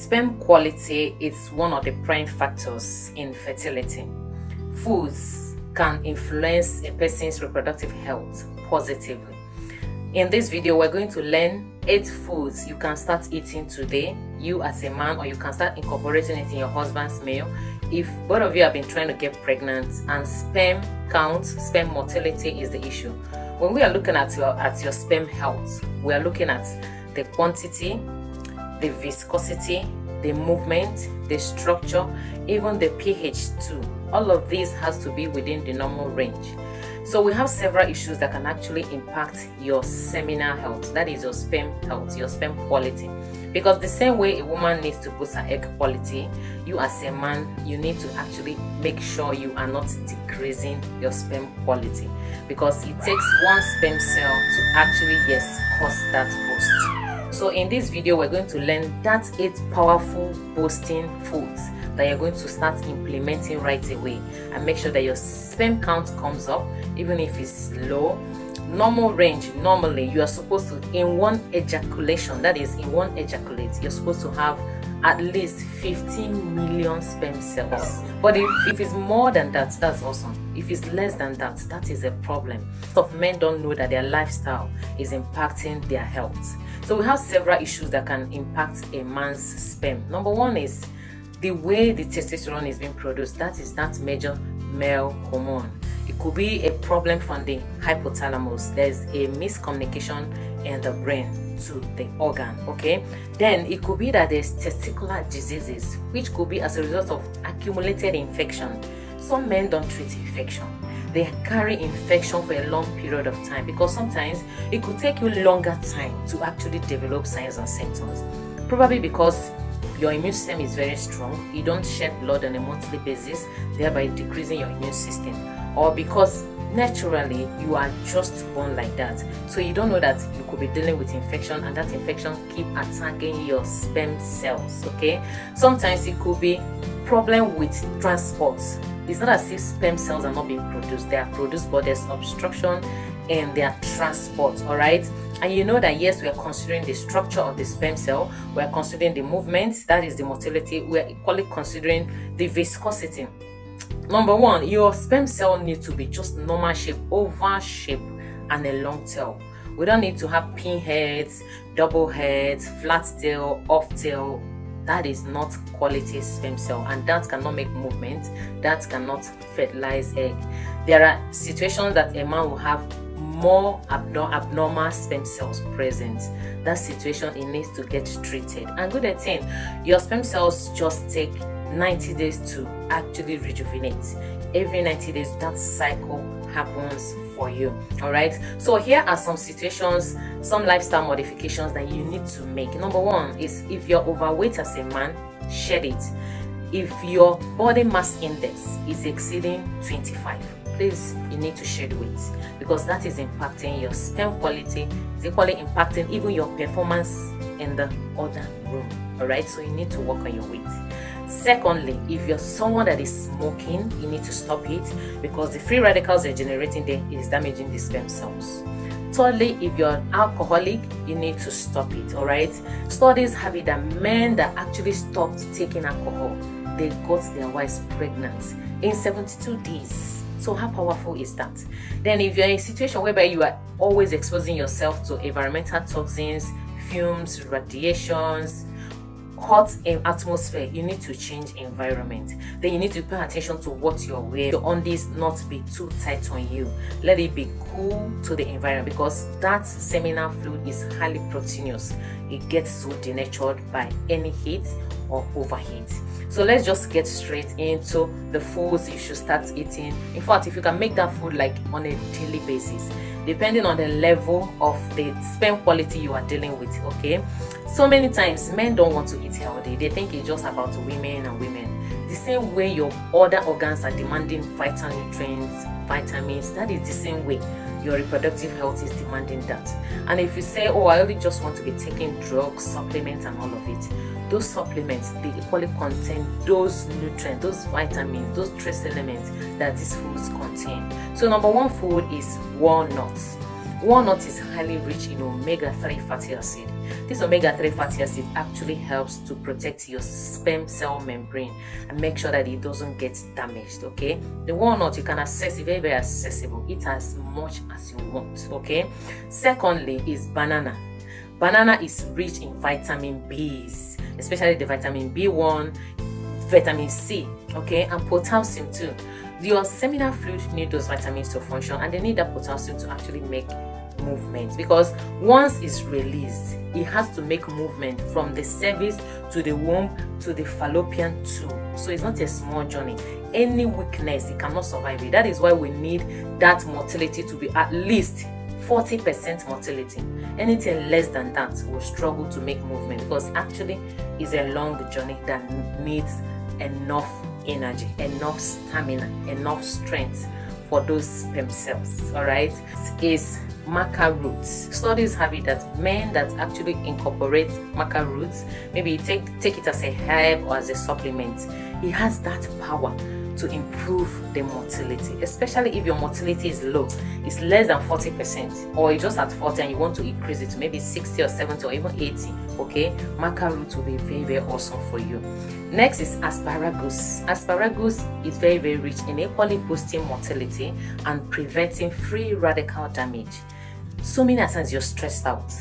Sperm quality is one of the prime factors in fertility. Foods can influence a person's reproductive health positively. In this video, we're going to learn 8 foods you can start eating today, you as a man, or you can start incorporating it in your husband's meal if both of you have been trying to get pregnant and sperm count, sperm motility is the issue. When we are looking at your sperm health, we are looking at the quantity, the viscosity, the movement, the structure, even the pH too. All of these has to be within the normal range. So we have several issues that can actually impact your seminal health, that is your sperm health, your sperm quality. Because the same way a woman needs to boost her egg quality, you as a man, you need to actually make sure you are not decreasing your sperm quality, because it takes one sperm cell to actually, cause that boost. So in this video, we're going to learn that 8 powerful boosting foods that you're going to start implementing right away and make sure that your sperm count comes up, even if it's low. Normal range, normally you are supposed to, in one ejaculation, that is in one ejaculate, you're supposed to have at least 15 million sperm cells. But if it's more than that, that's awesome. If it's less than that, that is a problem. Some men don't know that their lifestyle is impacting their health. So we have several issues that can impact a man's sperm. Number one is the way the testosterone is being produced. That is that major male hormone. It could be a problem from the hypothalamus. There's a miscommunication in the brain to the organ, okay? Then it could be that there's testicular diseases, which could be as a result of accumulated infection. Some men don't treat infection. They carry infection for a long period of time, because sometimes it could take you longer time to actually develop signs and symptoms. Probably because your immune system is very strong, you don't shed blood on a monthly basis, thereby decreasing your immune system. Or because naturally you are just born like that, so you don't know that you could be dealing with infection, and that infection keep attacking your sperm cells, okay? Sometimes it could be problem with transport. It's not as if sperm cells are not being produced. They are produced, but there's obstruction in their transport, all right? And you know that yes, we are considering the structure of the sperm cell, we are considering the movement, that is the motility, we are equally considering the viscosity. Number one, your sperm cell needs to be just normal shape, oval shape, and a long tail. We don't need to have pinheads, double heads, flat tail, off tail. That is not quality sperm cell, and that cannot make movement, that cannot fertilize egg. There are situations that a man will have more abnormal sperm cells present. That situation, it needs to get treated. And good thing, your sperm cells just take 90 days to actually rejuvenate. Every 90 days that cycle happens for you, all right? So here are some situations, some lifestyle modifications that you need to make. Number one is, if you're overweight as a man, shed it. If your body mass index is exceeding 25, please, you need to shed weight, because that is impacting your sperm quality. It's equally impacting even your performance in the other room, all right? So you need to work on your weight. Secondly, if you're someone that is smoking, you need to stop it, because the free radicals you're generating there is damaging the sperm cells. Thirdly, if you're an alcoholic, you need to stop it, all right? Studies have it that men that actually stopped taking alcohol, they got their wives pregnant in 72 days. So how powerful is that? Then if you're in a situation whereby you are always exposing yourself to environmental toxins, fumes, radiations, hot atmosphere, you need to change environment. Then you need to pay attention to what you're wearing. Your undies not be too tight on you. Let it be cool to the environment, because that seminal fluid is highly proteinous. It gets so denatured by any heat or overheat. So let's just get straight into the foods you should start eating. In fact, if you can make that food like on a daily basis, depending on the level of the sperm quality you are dealing with, okay? So many times men don't want to eat healthy. They think it's just about women and women. The same way your other organs are demanding vital nutrients, vitamins, that is the same way your reproductive health is demanding that. And if you say, oh, I only just want to be taking drugs, supplements, and all of it, those supplements, they equally contain those nutrients, those vitamins, those trace elements that these foods contain. So number one food is walnuts. Walnut is highly rich in omega-3 fatty acid. This omega-3 fatty acid actually helps to protect your sperm cell membrane and make sure that it doesn't get damaged. Okay, the walnut, you can access it, very, very accessible. Eat as much as you want. Okay, secondly is banana. Banana is rich in vitamin B's, especially the vitamin B1, vitamin C, okay, and potassium too. Your seminal fluid need those vitamins to function, and they need that potassium to actually make movement, because once it's released, it has to make movement from the cervix to the womb to the fallopian tube. So it's not a small journey. Any weakness, it cannot survive it. That is why we need that motility to be at least 40% motility. Anything less than that will struggle to make movement, because actually it's a long journey that needs enough energy, enough stamina, enough strength for those sperm cells. All right, is maca roots. Studies have it that men that actually incorporate maca roots, maybe take it as a herb or as a supplement, it has that power to improve the motility, especially if your motility is low, it's less than 40%, or you're just at 40 and you want to increase it to maybe 60 or 70 or even 80. Okay, maca root will be very, very awesome for you. Next is asparagus. Asparagus is very, very rich in equally boosting motility and preventing free radical damage. So many times you're stressed out,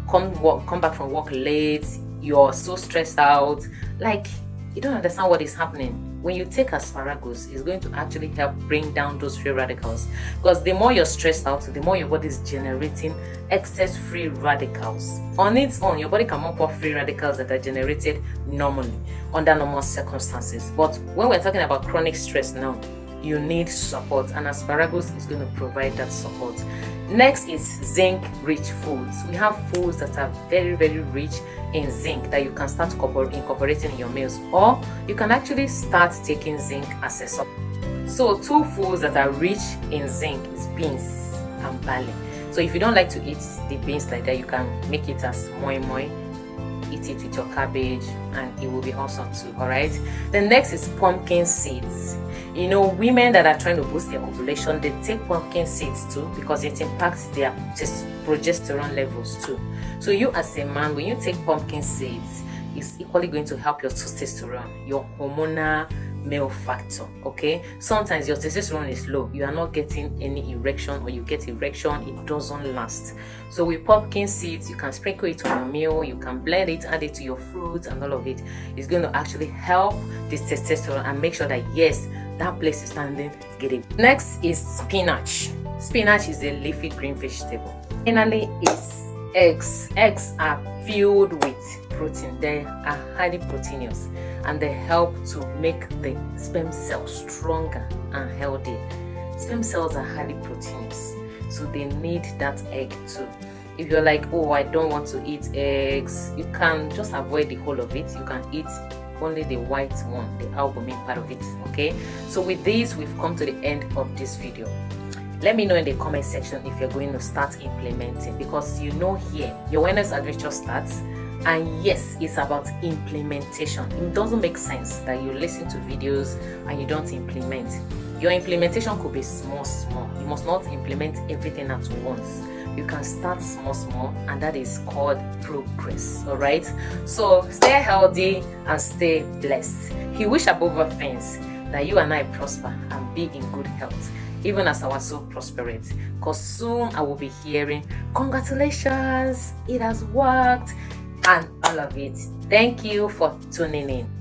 come back from work late, you're so stressed out, like you don't understand what is happening. When you take asparagus, it's going to actually help bring down those free radicals, because the more you're stressed out, the more your body is generating excess free radicals. On its own, your body can mop up free radicals that are generated normally under normal circumstances. But when we're talking about chronic stress now, you need support, and asparagus is going to provide that support. Next is zinc rich foods. We have foods that are very, very rich in zinc that you can start incorporating in your meals, or you can actually start taking zinc as a supplement. So two foods that are rich in zinc is beans and barley. So if you don't like to eat the beans like that, you can make it as moi moi, eat it with your cabbage, and it will be awesome too. All right, the next is pumpkin seeds. You know, women that are trying to boost their ovulation, they take pumpkin seeds too, because it impacts their progesterone levels too. So you as a man, when you take pumpkin seeds, it's equally going to help your testosterone, your hormonal male factor. Okay, sometimes your testosterone is low, you are not getting any erection, or you get erection, it doesn't last. So with pumpkin seeds, you can sprinkle it on your meal, you can blend it, add it to your fruits, and all of it is going to actually help this testosterone and make sure that yes, that place is standing giddy. Next is spinach. Spinach is a leafy green vegetable. Finally is eggs. Eggs are filled with protein. They are highly proteinous, and they help to make the sperm cells stronger and healthy. Sperm cells are highly proteinous, so they need that egg too. If you're like, oh, I don't want to eat eggs, you can just avoid the whole of it. You can eat only the white one, the albumin part of it. Okay, so with this, we've come to the end of this video. Let me know in the comment section if you're going to start implementing, because you know here your wellness adventure starts, and yes, it's about implementation. It doesn't make sense that you listen to videos and you don't implement. Your implementation could be small. You must not implement everything at once. You can start small, and that is called progress. All right, so stay healthy and stay blessed. He wish above all things that you and I prosper and be in good health, even as our soul prospereth, because soon I will be hearing congratulations, it has worked, and all of it. Thank you for tuning in.